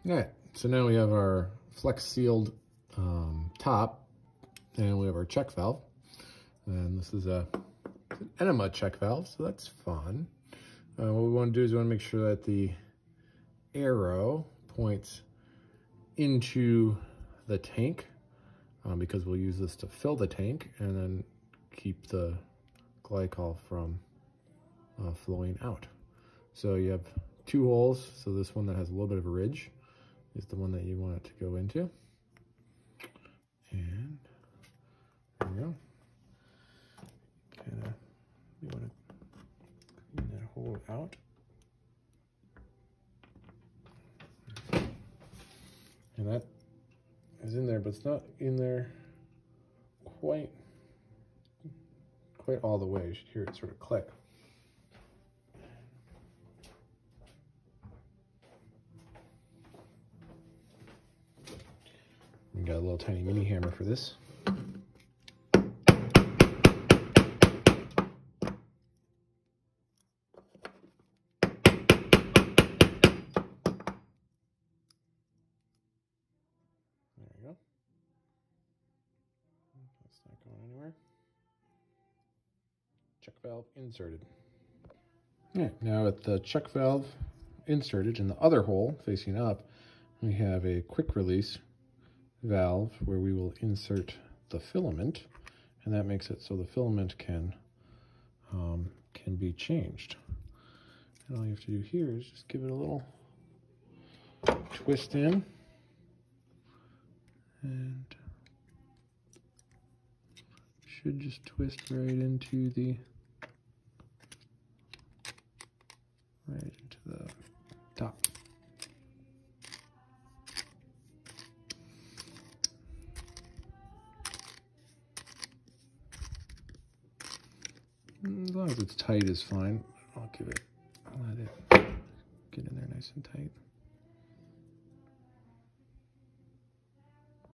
All right, so now we have our flex sealed top, and we have our check valve. And this is an enema check valve, so that's fun. What we want to do is we want to make sure that the arrow points into the tank, because we'll use this to fill the tank and then keep the glycol from flowing out. So you have two holes, so this one that has a little bit of a ridge is the one that you want it to go into. And there we go. You want to clean that hole out. And that is in there, but it's not in there quite all the way. You should hear it sort of click. We got a little tiny mini hammer for this. There you go. That's not going anywhere. Check valve inserted. All right, now with the check valve inserted in the other hole facing up, we have a quick release valve where we will insert the filament, and that makes it so the filament can be changed. And all you have to do here is just give it a little twist in, and should just twist right into the top. As long as it's tight is fine. Let it get in there nice and tight.